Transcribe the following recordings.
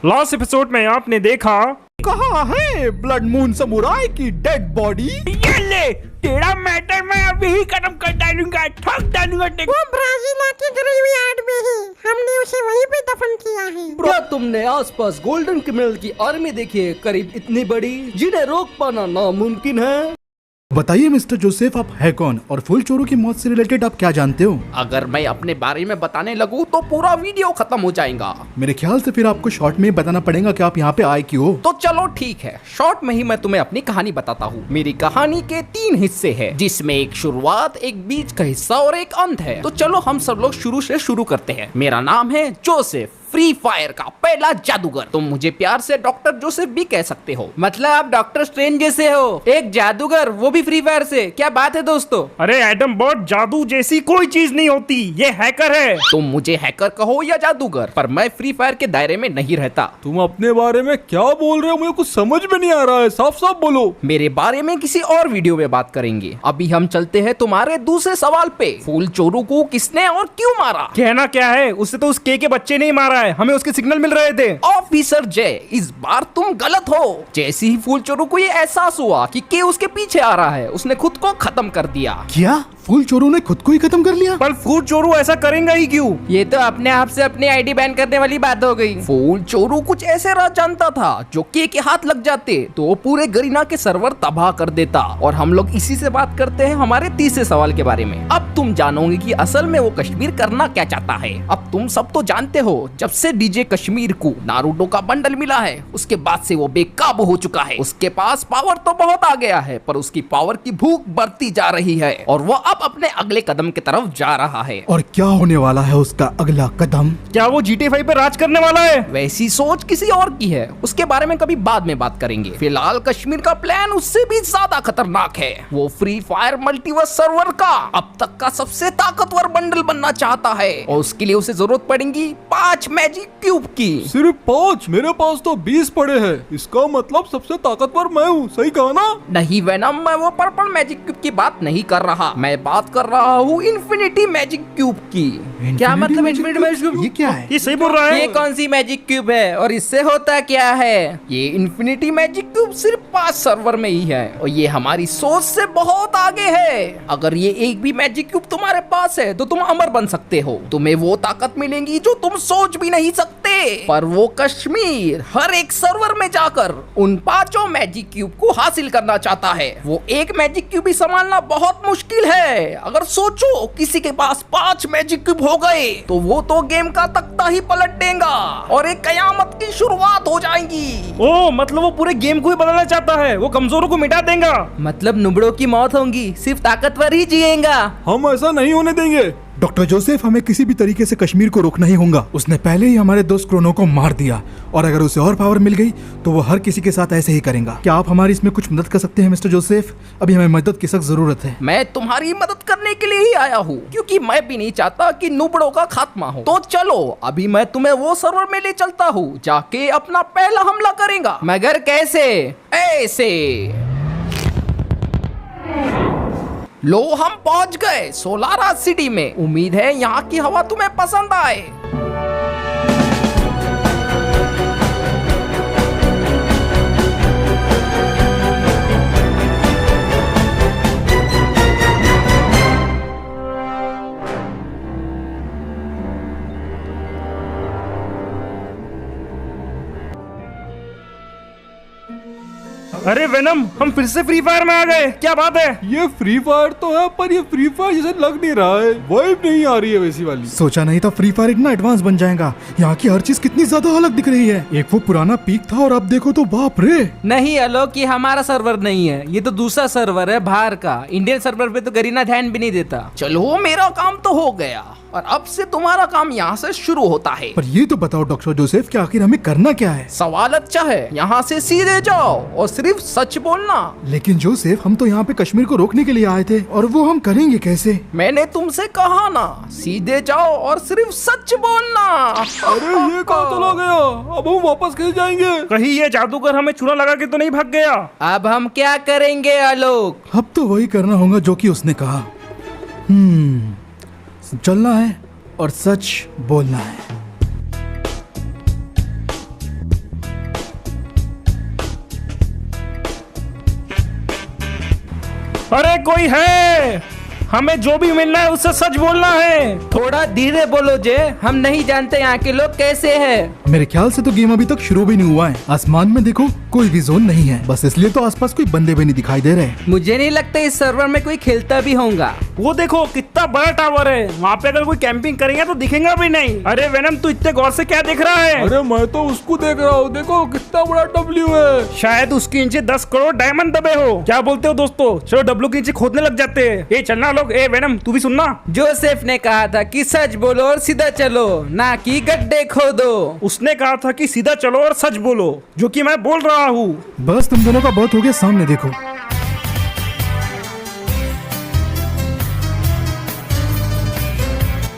Last episode में आपने देखा कहाँ है ब्लड मून समुराई की डेड बॉडी? ये ले तेरा मैटर मैं अभी ही खत्म कर डालूंगा, ठोक डालूंगा। वो ब्राजील के ग्रेवयार्ड में है, हमने उसे वहीं पे दफन किया है। क्या तुमने आसपास गोल्डन क्रिमिनल की आर्मी देखी है, करीब इतनी बड़ी, जिन्हें रोक पाना नामुमकिन है? बताइए मिस्टर जोसेफ, आप है कौन और फूल चोरों की मौत से रिलेटेड आप क्या जानते हो? अगर मैं अपने बारे में बताने लगूं तो पूरा वीडियो खत्म हो जाएगा। मेरे ख्याल से फिर आपको शॉर्ट में बताना पड़ेगा कि आप यहाँ पे आए क्यों। तो चलो ठीक है, शॉर्ट में ही मैं तुम्हें अपनी कहानी बताता हूँ। मेरी कहानी के 3 हिस्से हैं, जिसमें एक शुरुआत, एक बीच का हिस्सा और एक अंत है। तो चलो हम सब लोग शुरू से शुरू करते हैं। मेरा नाम है जोसेफ, फ्री फायर का पहला जादूगर। तुम मुझे प्यार से डॉक्टर जोसेफ भी कह सकते हो। मतलब आप डॉक्टर स्ट्रेंज जैसे हो, एक जादूगर, वो भी फ्री फायर से। क्या बात है दोस्तों? अरे एडम बॉट, जादू जैसी कोई चीज नहीं होती, ये हैकर है। तुम मुझे हैकर कहो या जादूगर, पर मैं फ्री फायर के दायरे में नहीं रहता। तुम अपने बारे में क्या बोल रहे हो? मुझे कुछ समझ में नहीं आ रहा है, साफ साफ बोलो। मेरे बारे में किसी और वीडियो में बात करेंगे। अभी हम चलते हैं तुम्हारे दूसरे सवाल पे। फूल चोरू को किसने और क्यों मारा? कहना क्या है, उससे तो उस के बच्चे नहीं मारा है, हमें उसके सिग्नल मिल रहे थे। ऑफिसर जय, इस बार तुम गलत हो। जैसे ही फूल चोरू को ये एहसास हुआ कि के उसके पीछे आ रहा है, उसने खुद को खत्म कर दिया। क्या फूल चोरों ने खुद को ही खत्म कर लिया? पर फूल चोरू ऐसा करेंगे ही क्यों? ये तो अपने आप से अपनी आईडी बैन करने वाली बात हो गई। फूल चोरू कुछ ऐसे राज जानता था जो के हाथ लग जाते तो वो पूरे गरीना के सर्वर तबाह कर देता। और हम लोग इसी से बात करते हैं हमारे तीसरे सवाल के बारे में। अब तुम जानोगे कि असल में वो कश्मीर करना क्या चाहता है। अब तुम सब तो जानते हो, जब से डीजे कश्मीर को नारुतो का बंडल मिला है, उसके बाद से वो बेकाबू हो चुका है। उसके पास पावर तो बहुत आ गया है, पर उसकी पावर की भूख बढ़ती जा रही है और वो अब अपने अगले कदम की तरफ जा रहा है। और क्या होने वाला है उसका अगला कदम? क्या वो GTA 5 पे राज करने वाला है? वैसी सोच किसी और की है, उसके बारे में कभी बाद में बात करेंगे। फिलहाल कश्मीर का प्लान उससे भी ज्यादा खतरनाक है। वो फ्री फायर मल्टीवर्स सर्वर का अब तक का सबसे ताकतवर बंडल बनना चाहता है और उसके लिए उसे जरूरत पड़ेगी 5 मैजिक क्यूब की। सिर्फ 5? मेरे पास तो 20 पड़े हैं। इसका मतलब सबसे ताकतवर मैं हूँ, सही कहा ना? नहीं वेनम, मैं वो पर्पल मैजिक क्यूब की बात नहीं कर रहा, मैं बात कर रहा हूँ इन्फिनिटी मैजिक क्यूब की। क्या मतलब इन्फिनिटी मैजिक क्यूब? ये क्या है? ये सही बोल रहा है। ये कौन सी मैजिक क्यूब है और इससे होता क्या है? ये इन्फिनिटी मैजिक क्यूब सिर्फ 5 सर्वर में ही है और ये हमारी सोच से बहुत आगे है। अगर ये एक भी मैजिक क्यूब तुम्हारे पास है तो तुम अमर बन सकते हो। तुम्हें वो ताकत मिलेगी जो तुम सोच भी नहीं सकते। पर वो कश्मीर हर एक सर्वर में जाकर उन 5 मैजिक क्यूब को हासिल करना चाहता है। वो एक मैजिक क्यूब भी संभालना बहुत मुश्किल है। अगर सोचो किसी के पास 5 मैजिक क्यूब हो गए तो वो तो गेम का तख्ता ही पलट देगा और एक कयामत की शुरुआत हो जाएगी। ओ मतलब वो पूरे गेम को ही बदलना चाहता है, वो कमजोरों को मिटा देगा। मतलब नुबड़ों की मौत होगी, सिर्फ ताकतवर ही जिएगा। हम ऐसा नहीं होने देंगे। डॉक्टर जोसेफ, हमें किसी भी तरीके से कश्मीर को रोकना ही होगा। उसने पहले ही हमारे दोस्त क्रोनो को मार दिया और अगर उसे और पावर मिल गई तो वो हर किसी के साथ ऐसे ही करेगा। क्या आप हमारी इसमें कुछ मदद कर सकते हैं मिस्टर जोसेफ? अभी हमें मदद की सख्त जरूरत है। मैं तुम्हारी मदद करने के लिए ही आया हूँ, क्योंकि मैं भी नहीं चाहता कि नुबड़ों का खात्मा हो। तो चलो अभी मैं तुम्हें वो सर्वर में ले चलता हूँ, जाके अपना पहला हमला करेगा। मगर कैसे? ऐसे लो, हम पहुंच गए सोलारा सिटी में। उम्मीद है यहाँ की हवा तुम्हें पसंद आए। अरे वेनम, हम फिर से फ्री फायर में आ गए, क्या बात है? ये फ्री फायर तो है, पर ये फ्री फायर जैसे लग नहीं रहा है। वाइब नहीं आ रही है वैसी वाली। सोचा नहीं था फ्री फायर इतना एडवांस बन जाएगा। यहाँ की हर चीज कितनी ज्यादा अलग दिख रही है। एक वो पुराना पीक था और अब देखो तो बाप रे। नहीं आलोक, ये हमारा सर्वर नहीं है, ये तो दूसरा सर्वर है बाहर का। इंडियन सर्वर पे तो गरीना ध्यान भी नहीं देता। चलो मेरा काम तो हो गया और अब से तुम्हारा काम यहाँ से शुरू होता है। पर ये तो बताओ डॉक्टर जोसेफ कि आखिर हमें करना क्या है? सवाल अच्छा है, यहाँ से सीधे जाओ और सिर्फ सच बोलना। लेकिन जोसेफ, हम तो यहाँ पे कश्मीर को रोकने के लिए आए थे और वो हम करेंगे कैसे? मैंने तुमसे कहा ना, सीधे जाओ और सिर्फ सच बोलना। अरे ये कहाँ चला गया? अब हम वापस कैसे जाएंगे? कहीं ये जादूगर हमें चूना लगा के तो नहीं भाग गया? अब हम क्या करेंगे आलोक? अब तो वही करना होगा जो कि उसने कहा। चलना है और सच बोलना है। अरे कोई है? हमें जो भी मिलना है उससे सच बोलना है। थोड़ा धीरे बोलो जे, हम नहीं जानते यहाँ के लोग कैसे हैं। मेरे ख्याल से तो गेम अभी तक शुरू भी नहीं हुआ है। आसमान में देखो कोई भी जोन नहीं है, बस इसलिए तो आसपास कोई बंदे भी नहीं दिखाई दे रहे। मुझे नहीं लगता इस सर्वर में कोई खेलता भी होगा। वो देखो कितना बड़ा टावर है, वहाँ पे अगर कोई कैंपिंग करेंगे तो दिखेगा भी नहीं। अरे वेनम तू इतने गौर से क्या देख रहा है? अरे मैं तो उसको देख रहा हूँ, देखो कितना बड़ा डब्ल्यू है। शायद उसके नीचे 10 करोड़ डायमंड दबे हो। क्या बोलते हो दोस्तों? चलो डब्लू के नीचे खोदने लग जाते हैं। ये चलना लोग। ए वेनम तू भी सुनना। जोसेफ ने कहा था कि सच बोलो और सीधा चलो, ना कि गड्ढे खोदो। उसने कहा था कि सीधा चलो और सच बोलो, जो कि मैं बोल रहा हूँ। बस तुम दोनों का बहुत हो गया, सामने देखो।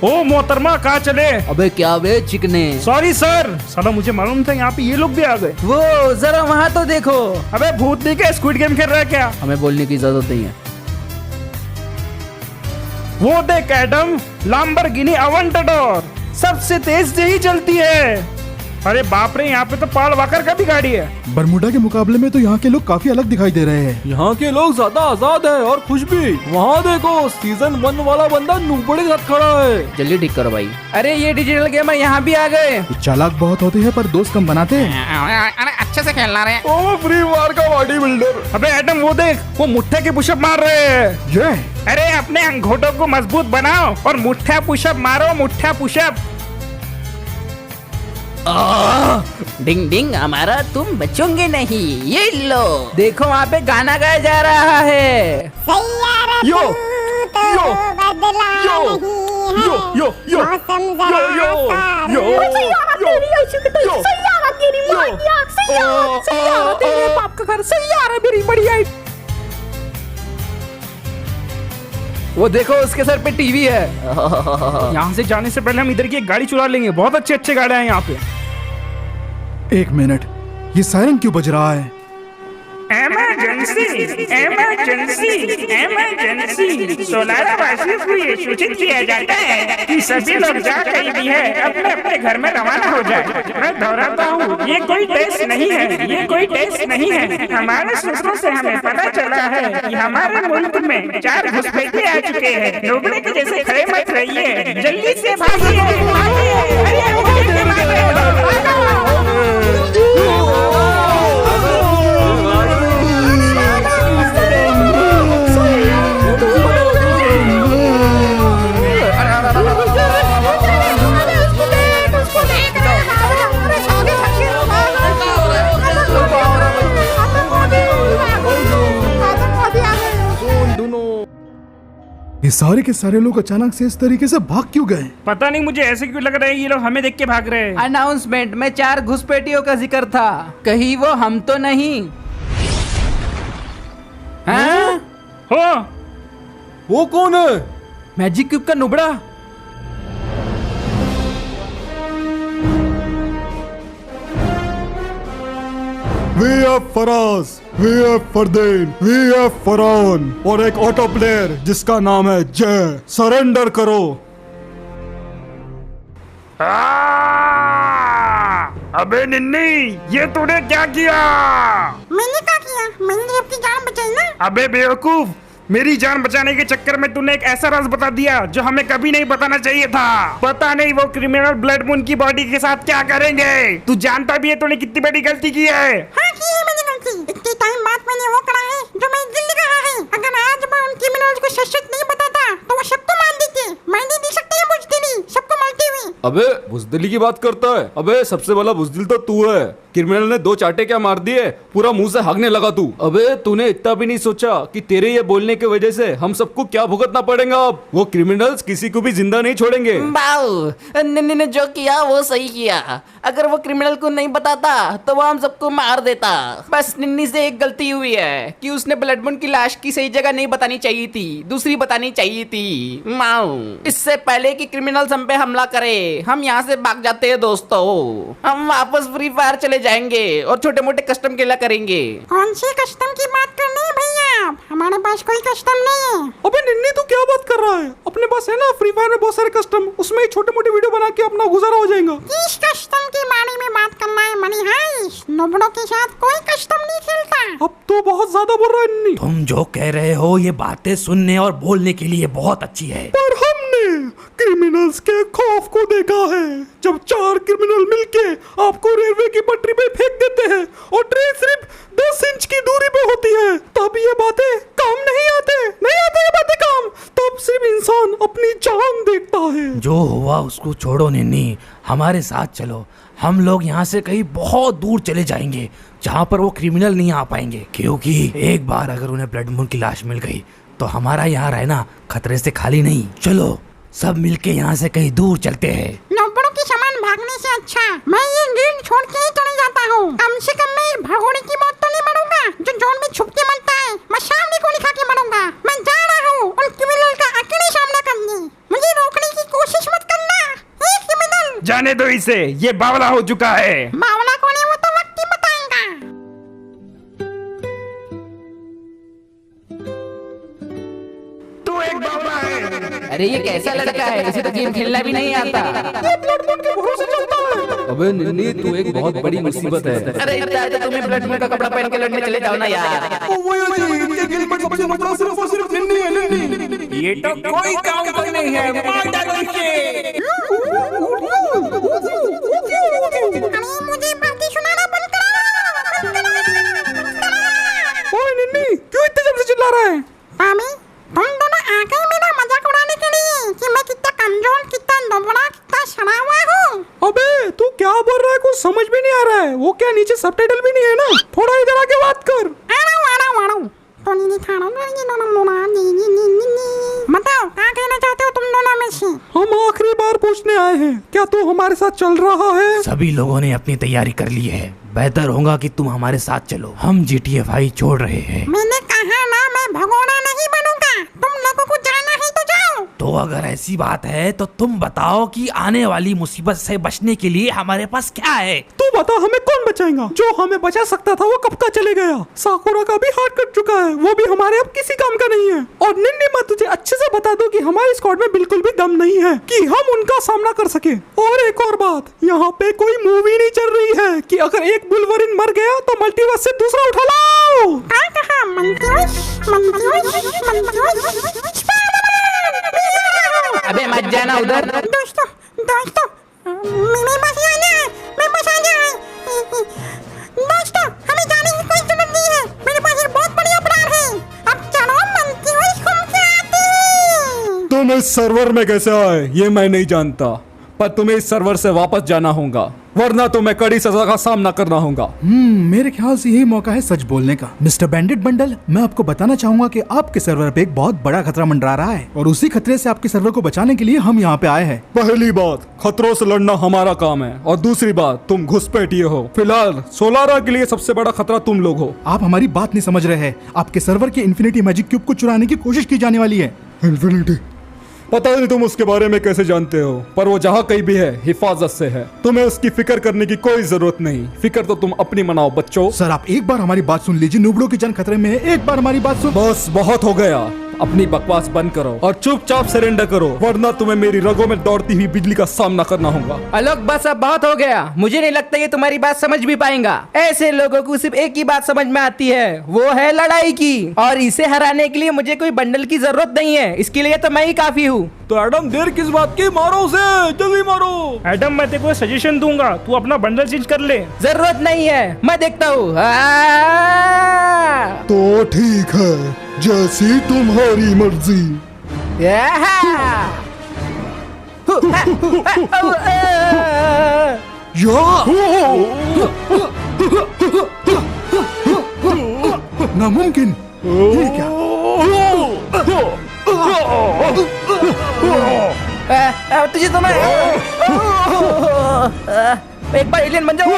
ओ मोहतरमा कहाँ चले? अबे क्या बे चिकने। सॉरी सर, साला मुझे मालूम था यहाँ पे ये लोग भी आ गए। वो जरा वहाँ तो देखो। अबे भूत नहीं क्या स्क्विड गेम खेल रहा है क्या? हमें बोलने की जरूरत नहीं है। वो देख एडम, लैम्बोर्गिनी अवेंटडोर सबसे तेज से ही चलती है। अरे बाप रे, यहाँ पे तो पॉल वॉकर का भी गाड़ी है। बरमुडा के मुकाबले में तो यहाँ के लोग काफी अलग दिखाई दे रहे हैं। यहाँ के लोग ज्यादा आजाद है और खुश भी। वहाँ देखो सीजन 1 वाला बंदा नुबड़े के साथ खड़ा है। जल्दी ठीक करो भाई। अरे ये डिजिटल गेमर यहाँ भी आ गए। ये चालाक बहुत होते हैं पर दोस्त कम बनाते हैं। अरे अच्छे से खेलना रे। ओ फ्री फायर का बॉडी बिल्डर। अबे एडम वो देख, वो मुट्ठे के पुशअप मार रहे हैं। ये अरे अपने अंगूठों को मजबूत बनाओ और मुट्ठा पुशअप मारो, मुट्ठा पुशअप। डिंग डिंग हमारा तुम बचोगे नहीं, ये लो। देखो वहाँ पे गाना गाया जा रहा है। यो यो बदला यो नहीं यो है। यो यो मौसम यो यो यो बाप का घर सही आ रहा है, मेरी बढ़िया। वो देखो उसके सर पे टीवी है। यहाँ से जाने से पहले हम इधर की एक गाड़ी चुरा लेंगे। बहुत अच्छे अच्छे गाड़ियाँ हैं यहाँ पे। एक मिनट, ये सायरन क्यों बज रहा है? Emergency, emergency, emergency. सोलारा वासियों को ये सूचित किया जाता है कि सभी लोग जहाँ कहीं भी है अपने अपने घर में रवाना हो जाए। मैं दोहराता हूँ, ये कोई टेस्ट नहीं है, ये कोई टेस्ट नहीं है। हमारे सूत्रों से हमें पता चला है कि हमारे मुल्क में 4 घुसपैठे आ चुके हैं। डूबने के जैसे खड़े मत रहिए, जल्दी से भागिए, ये सारे के सारे लोग अचानक से इस तरीके से भाग क्यों गए? पता नहीं, मुझे ऐसे क्यों लग रहा है ये लोग हमें देख के भाग रहे हैं। अनाउंसमेंट में 4 घुसपैठियों का जिक्र था, कहीं वो हम तो नहीं? हाँ? हो वो कौन है? मैजिक क्यूब का नुबड़ा। V F Faraz, V F Fardeen, V F Farhan और एक ऑटो प्लेयर जिसका नाम है जय। सरेंडर करो। अबे निन्नी, ये तूने क्या किया? मैंने क्या किया? मैंने अपनी जान बचाई ना। अबे बेवकूफ, मेरी जान बचाने के चक्कर में तूने एक ऐसा राज बता दिया जो हमें कभी नहीं बताना चाहिए था। पता नहीं वो क्रिमिनल ब्लड मून की बॉडी के साथ क्या करेंगे। तू जानता भी है तूने कितनी बड़ी गलती की है। हाँ की है मैंने गलती। इतने टाइम बाद मैंने वो करा है जो मैं दिल रहा है। अगर आज मैं उन क्रिमिनल्स को सच नहीं बताता तो वो सबको मार देते। मैं नहीं दे सकती है बुज़दिली सबको मारते हुए। अबे बुज़दिली की बात करता है? अबे सबसे बड़ा बुज़दिल तो तू है। क्रिमिनल ने 2 चाटे क्या मार दिए, पूरा मुंह से भागने लगा तू। अबे तूने इतना भी नहीं सोचा कि तेरे ये बोलने की वजह से हम सबको क्या भुगतना पड़ेगा। अब वो क्रिमिनल्स किसी को भी जिंदा नहीं छोड़ेंगे। बाऊ, निन्नी ने जो किया वो सही किया। अगर वो क्रिमिनल को नहीं बताता तो वो हम सबको मार देता। बस निन्नी से एक गलती हुई है कि उसने ब्लड मून की लाश की सही जगह नहीं बतानी चाहिए थी, दूसरी बतानी चाहिए थी। माऊ, इससे पहले कि क्रिमिनल्स हम पे हमला करे हम यहाँ से भाग जाते हैं दोस्तों। हम वापस फ्री फायर चले जाएंगे और छोटे मोटे कस्टम खेला करेंगे। कौन सी कस्टम की बात कर रहे हैं भैया? हमारे पास कोई कस्टम नहीं है। अबे निन्नी तू क्या बात कर रहा है? अपने पास है ना फ्री फायर में बहुत सारे कस्टम, उसमें ही छोटे मोटे वीडियो बना के अपना गुजारा हो जाएगा। किस कस्टम के बारे में बात करना है मनी हाइस? नोबड़ों के साथ कोई कस्टम नहीं खेलता। अब तो बहुत ज्यादा बोल रहा है नन्ही। तुम जो कह रहे हो ये बातें सुनने और बोलने के लिए बहुत अच्छी है। पर हमने क्रिमिनल्स के खौफ को देखा है। जब 4 क्रिमिनल मिलके आपको रेलवे की पटरी पे फेंक देते हैं और ट्रेन सिर्फ 10 इंच की दूरी पे होती है, तब ये बातें काम नहीं आते ये बातें काम। तब सिर्फ इंसान अपनी जान देखता है। जो हुआ उसको छोड़ो निन्नी, हमारे साथ चलो। हम लोग यहाँ से कहीं बहुत दूर चले जाएंगे जहाँ पर वो क्रिमिनल नहीं आ पाएंगे, क्योंकि एक बार अगर उन्हें ब्लड मून की लाश मिल गई तो हमारा यहाँ रहना खतरे से खाली नहीं। चलो सब मिलके यहाँ से कहीं दूर चलते हैं। नौकरों के सामान भागने से अच्छा मैं ये गिल्ड छोड़ के ही चले जाता हूँ। कम से कम मैं इस भगोड़े की मौत तो नहीं मरूंगा जो जोन में छुप के मरता है। मैं सामने को लिखा के मरूंगा। मैं जा रहा हूँ उन क्रिमिनल का अकेले सामना करने। मुझे रोकने की कोशिश मत करना। ये क्रिमिनल जाने दो इसे, ये बावला हो चुका है। मावला कौन है वो तो वक्त ही बताएगा। तू एक बावला है। अरे ये कैसा लड़का है, इसे तो गेम खेलना भी नहीं आता। अबे निन्नी तू एक बहुत बड़ी मुसीबत है। अरे इतना तो तुम्हें ब्लड मून का कपड़ा पहन के लड़ने चले जाओ ना यार। ये तो कोई काम का नहीं है, मार डालो इसे। अरे मुझे बातें सुनाना बंद करो। ओए नन्ही, क्यों इतने जल्दी चिल्ला रहा है? मामी तुम दोनों आ गए मेरा मजाक उड़ाने के लिए कि मैं कितना कमजोर, कितना नबड़ा, कितना सड़ा हुआ हूँ। अबे तू क्या बोल रहा है, कुछ समझ भी नहीं आ रहा है। वो क्या नीचे सबटाइटल भी नहीं है ना? थोड़ा इधर आके बात कर। आ रहा हूँ। तो नहीं दिखा रहा बताओ क्या कहना चाहते हो तुम दोनों में से? हम आखिरी बार पूछने आए हैं, क्या तू हमारे साथ चल रहा है? सभी लोगों ने अपनी तैयारी कर ली है। बेहतर होगा कि तुम हमारे साथ चलो। हम GTA 5 छोड़ रहे हैं। मैंने कहा ना मैं भगोड़ा नहीं बनूंगा। तुम लोगों को जाना है तो जाओ। तो अगर ऐसी बात है तो तुम बताओ कि आने वाली मुसीबत से बचने के लिए हमारे पास क्या है? तू बता, हमें कौन बचाएगा? जो हमें बचा सकता था वो कब का चले गया। साकुरा का भी हाथ कट चुका है, वो भी हमारे अब किसी काम का नहीं है। और निन्नी मैं तुझे अच्छे से बता दूं कि हमारे स्क्वाड में बिल्कुल भी दम नहीं है कि हम उनका सामना कर सके। और एक और बात, यहाँ पे कोई मूवी नहीं चल रही है कि अगर एक बुलवरिन मर गया तो मल्टीवर्स से दूसरा उठा लाओ। क्या कहा? मंत्रोस। अबे मत जाना उधर। दोस्तों मैं बस आना है। दोस्तों हमें जाने की कोई जरूरत नहीं है। मेरे पास एक बहुत बड़ी अपराध है। अब चलो मंत्रोस घूम के आते। तुम इस सर्वर में कैसे आए ये मैं नहीं जानता, पर तुम्हें इस सर्वर से वापस जाना होगा, वरना तुम्हें कड़ी सजा का सामना करना होगा। मेरे ख्याल से यही मौका है सच बोलने का। मिस्टर बैंडिट बंडल, मैं आपको बताना चाहूंगा कि आपके सर्वर पे एक बहुत बड़ा खतरा मंडरा रहा है और उसी खतरे से आपके सर्वर को बचाने के लिए हम यहाँ पे आए हैं। पहली बात, खतरों से लड़ना हमारा काम है, और दूसरी बात, तुम घुसपैठिए हो। फिलहाल सोलारा के लिए सबसे बड़ा खतरा तुम लोग हो। आप हमारी बात नहीं समझ रहे हैं। आपके सर्वर के इन्फिनिटी मैजिक क्यूब को चुराने की कोशिश की जाने वाली है। इन्फिनिटी? पता नहीं तुम उसके बारे में कैसे जानते हो, पर वो जहाँ कहीं भी है हिफाजत से है। तुम्हें उसकी फिक्र करने की कोई जरूरत नहीं। फिक्र तो तुम अपनी मनाओ बच्चों। सर आप एक बार हमारी बात सुन लीजिए। नुबड़ों की जान खतरे में है, एक बार हमारी बात सुन। बस बहुत हो गया, अपनी बकवास बंद करो और चुपचाप सरेंडर करो, वरना तुम्हें मेरी रगों में दौड़ती हुई बिजली का सामना करना होगा। आलोक बस अब बहुत हो गया। मुझे नहीं लगता ये तुम्हारी बात समझ भी पाएगा। ऐसे लोगों को सिर्फ एक ही बात समझ में आती है, वो है लड़ाई की। और इसे हराने के लिए मुझे कोई बंडल की जरूरत नहीं है, इसके लिए तो मैं ही काफी हूँ। तो एडम देर किस बात की, मारो उसे, जल्दी मारो। एडम मैं तेरे को सजेशन दूंगा, तू अपना बंडल चेंज कर ले। जरूरत नहीं है, मैं देखता हूँ। तो ठीक है, जैसी तुम्हारी मर्जी। नामुमकिन, ये क्या? तुझे तो मैं एक बार एलियन बन जाऊँ।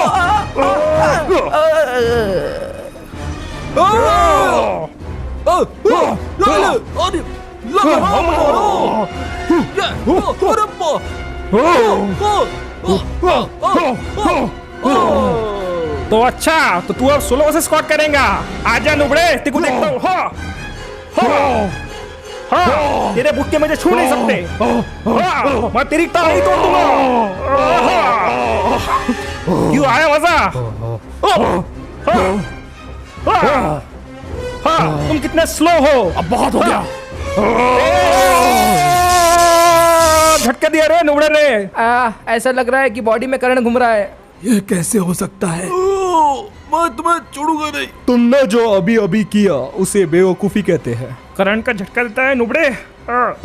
तो अच्छा, तो तू अब सोलो से स्क्वाड करेगा। आजा नुबड़े, तेरे को देखता हूँ। हाँ, तेरे बुक्के मुझे छू नहीं सकते। हाँ, मैं तेरी टांग ही तोड़ दूंगा। क्यों आया मजा? तुम कितने स्लो हो। अब बहुत हो गया। झटका दिया रे नुबड़े ने। ऐसा लग रहा है कि बॉडी में करंट घूम रहा है। यह कैसे हो सकता है? मैं तुम्हें छोड़ूंगा नहीं। तुमने जो अभी अभी किया उसे बेवकूफी कहते हैं। करंट का झटका देता है नुबड़े।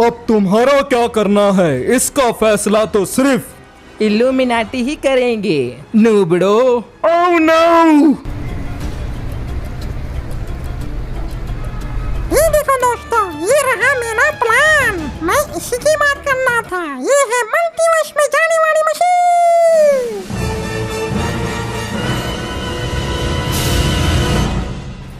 अब तुम्हारा क्या करना है इसका फैसला तो सिर्फ इल्यूमिनाटी ही करेंगे नूबड़ो। Oh no. ये देखो दोस्तों, ये रहा मेरा प्लान। मैं इसी की बात करना था। ये है मल्टीवर्स में जाने वाली मशीन।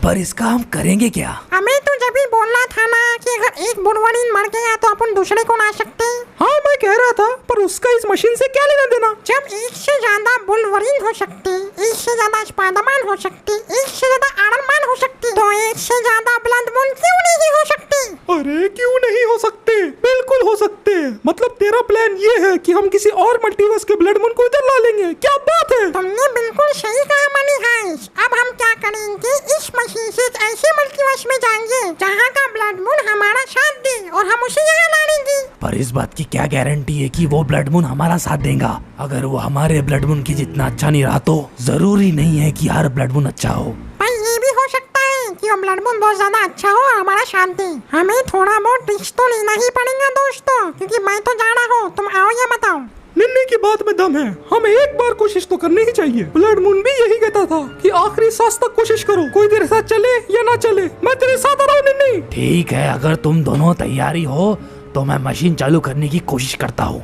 पर इसका हम करेंगे क्या? हमें तो जब भी बोलना था ना कि अगर एक बुलवरीन मर गया तो अपन दूसरे को ला सकते। हाँ मैं कह रहा था, पर उसका इस मशीन से क्या लेना देना? जब एक से ज्यादा बुलवरीन हो सकते, एक से ज्यादा स्पाइडरमैन हो सकते, एक से ज्यादा आयरन मैन हो सकते, तो एक से ज्यादा ब्लड मून क्यों नहीं हो सकते? अरे क्यों नहीं हो सकते? बिल्कुल हो सकते। मतलब तेरा प्लान ये है कि हम किसी और मल्टीवर्स के ब्लड मून को इधर ला लेंगे। क्या बात है। तुमने बिल्कुल सही कहा मनी हाइस। अब हम क्या करेंगे, इस मशीन से ऐसे मल्टीवर्स में जाएंगे जहाँ का ब्लड मून हमारा साथ दे और हम उसे यहाँ ला लेंगे। पर इस बात की क्या गारंटी है कि वो ब्लड मून हमारा साथ देगा? अगर वो हमारे ब्लड मून की जितना अच्छा नहीं रहा तो जरूरी नहीं है कि हर ब्लड मून अच्छा हो। भाई ये भी हो सकता है कि वो ब्लड मून बहुत ज्यादा अच्छा हो और हमारा साथ दे। हमें थोड़ा बहुत रिस्क तो लेना ही पड़ेगा दोस्तों, क्योंकि मैं तो जा रहा हूँ। तुम आओ या बताओ? निन्नी की बात में दम है। हमें एक बार कोशिश तो करनी ही चाहिए। ब्लड मून भी यही कहता था कि आखिरी सांस तक कोशिश करो, कोई तेरे साथ चले या ना चले, मैं तेरे साथ आ रहा हूँ निन्नी। ठीक है, अगर तुम दोनों तैयारी हो तो मैं मशीन चालू करने की कोशिश करता हूँ।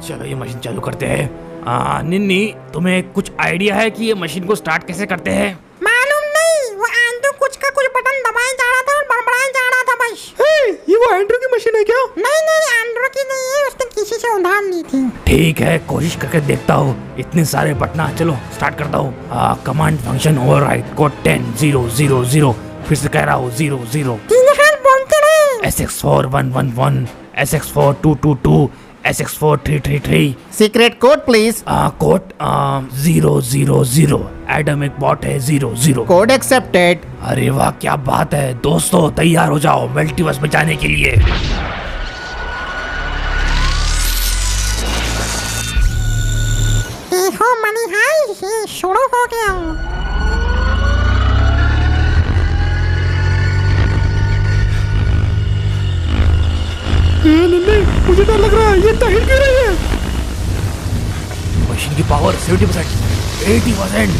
चलो ये मशीन चालू करते हैं। निन्नी, तुम्हें कुछ आइडिया है कि ये मशीन को स्टार्ट कैसे करते हैं? मालूम नहीं, वो एंड्रू कुछ का कुछ बटन दबाए जा रहा था और बड़बड़ाए जा रहा था बस। ये वो एंड्रू की मशीन है क्या? नहीं एंड्रू की नहीं है, उसने किसी से उधार ली थी। ठीक है, कोशिश करके देखता हूँ। इतने सारे बटन, चलो स्टार्ट करता हूँ। Command function override code 10-0-0-0। फिर से कह रहा हूँ 0-0। तीन हाथ बोलते रहे। SX4-1-1-1, SX4-2-2-2, SX4-3-3-3। Secret code please. Code 0-0-0। Adam एक बॉट है 0-0। Code accepted. अरे वाह, क्या बात है दोस्तों, तैयार हो जाओ मल्टीवर्स में जाने के लिए। देखो मनी हाइस, ये शुरू हो गया। निन्नी, मुझे डर लग रहा है, ये हिल क्यों रही है? मशीन की पावर 70%, 80%,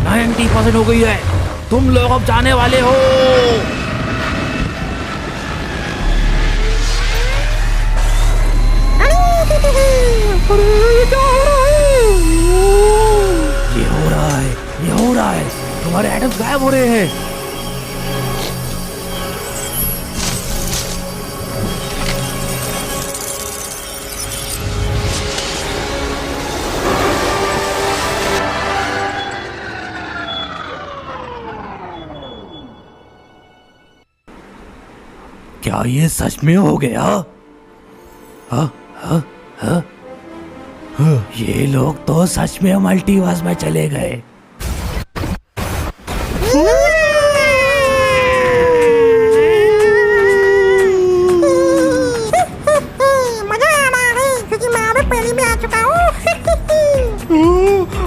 90% हो गई है। तुम लोग अब जाने वाले हो। अरे ये क्या हो रहा है? ये हो रहा है, ये हो रहा है। तुम्हारे एटम्स गायब हो रहे हैं। क्या ये सच में हो गया? हाँ हाँ हाँ, ये लोग तो सच में मल्टीवर्स में चले गए। मजा आ रहा है क्योंकि मैं अभी पहले भी आ चुका हूँ।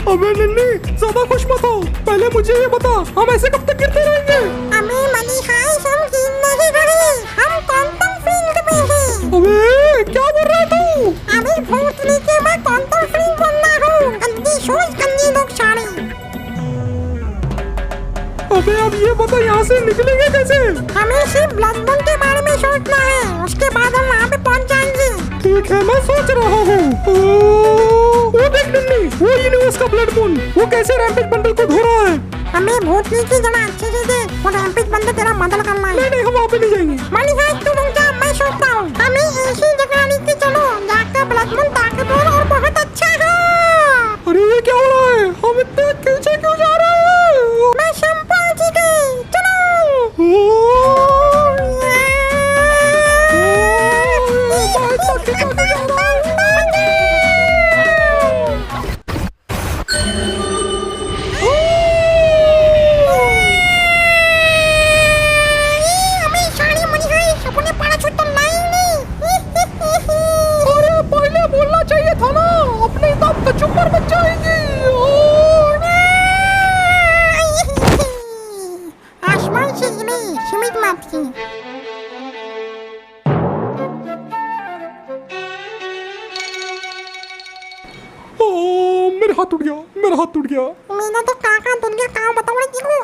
अबे निन्नी, ज्यादा खुश मत हो। पहले मुझे ये बता, हम ऐसे कब तक गिरते रहेंगे? अभी मनी हाइस, हम गिर नहीं रहे, हम क्वांटम फील्ड में हैं। अबे क्या बोल रहा है तू? अभी भूतनी के मैं क्वांटम फील्ड बनना हूँ। गंदी सोच, गंदी लोग सारे। अबे अब ये बता, यहाँ से निकलेंगे कैसे? हमें सिर्फ ब्लड मून के बारे में सोचना है, उसके बाद हम वहाँ पे पहुँच जाएंगे। ठीक है, मैं सोच रहा हूँ। वो देख निन्नी, वो यूनिवर्स का ब्लड मून, वो कैसे रैम्पेज बंडल को धो रहा है। हमें भूतनी की जगह अच्छे से देख, वो रैम्पेज बंदर तेरा मदद करना है। नहीं, हम वहाँ पे नहीं जाएंगे। मनी हाइस, तू रुक जा, मैं सोचता हूँ। हमें ऐसी जगह लेके चलो जहाँ का ब्लड मून ताकतवर और बहुत अच्छा है। अरे ये क्या हो रहा है? हम इतने पीछे क्यों जा रहे हैं? मैं शाम पहुँच गई, चलो। हाथ टूट गया, मेरा हाथ टूट गया। मेरा तो काका दुनिया का बताओ देखो।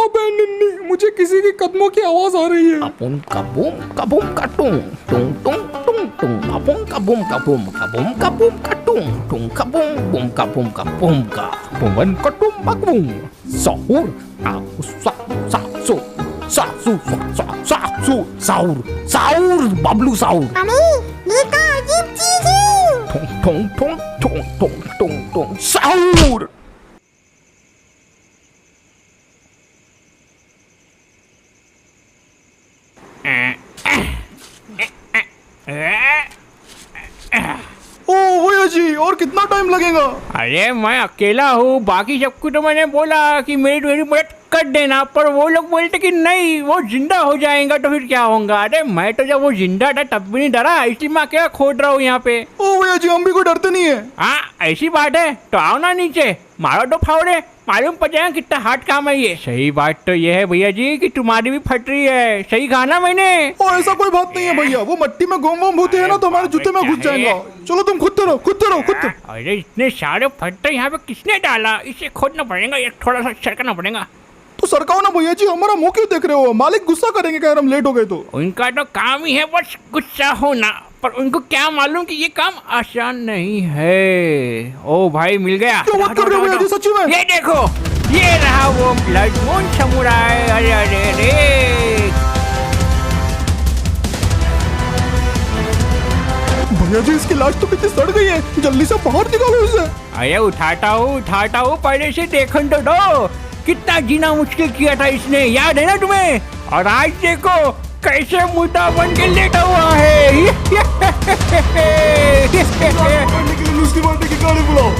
अबे निन्नी, मुझे किसी के कदमों की आवाज आ रही है। Kapum kabum kabum katung tung tung tung tung kapum kabum kabum kabum kabum katung tung kabum bum kabum kabum ka buman katung bakbum sahur aku sa sa su sa su sa su sahur sahur bablu sahur अरे ये क्या अजीब चीज है। tung tung tung tung tung tung tung sahur ओ भैया जी, और कितना time लगेगा? अरे मैं अकेला हूँ, बाकी सबको तो मैंने बोला कि मेरी मेरी मदद कर देना, पर वो लोग बोलते कि नहीं वो जिंदा हो जाएगा तो फिर क्या होगा। अरे मैं तो जब वो जिंदा था तब भी नहीं डरा, इसलिए मैं क्या खोद रहा हूँ यहाँ पे। ओ भैया जी, हम भी कोई डरते नहीं है। हाँ ऐसी बात है तो आओ ना नीचे, मारो तो फावड़े, मालूम पड़ जाएगा कितना हार्ड काम है ये। सही बात तो ये है भैया जी कि तुम्हारी भी फट रही है, सही कहा ना मैंने। ओ ऐसा कोई बात नहीं है भैया, वो मट्टी में गोम वोम होते हैं ना तो हमारे जूते में घुस जाएगा। चलो तुम खुद करो, खुद करो, खुद करो। अरे इतने सारे फट्टे यहाँ पे किसने डाला, इसे खोदना पड़ेगा, ये थोड़ा सा सरकना पड़ेगा। तो सरकाओ ना भैया जी, हमारा मुंह क्यों देख रहे हो? मालिक गुस्सा करेंगे अगर हम लेट हो गए तो। उनका तो काम ही है बस गुस्सा होना, पर उनको क्या मालूम कि ये काम आसान नहीं है। ओ भाई मिल गया। क्यों बात कर रहे हो भैया जी, सच्ची में? ये देखो, ये रहा वो ब्लड मून समुराई। अरे अरे अरे भैया जी, इसकी लाश तो कितनी सड़ गई है, जल्दी से बाहर निकालो इसे। अरे उठाता हूँ, पहले से देखन तो दो कितना जीना मुश्किल किया था इसने, याद है ना तुम्हें। और आज देखो कैसे मुर्दा बन के लेटा हुआ है। उसकी बात की गाड़ी बुलाओ।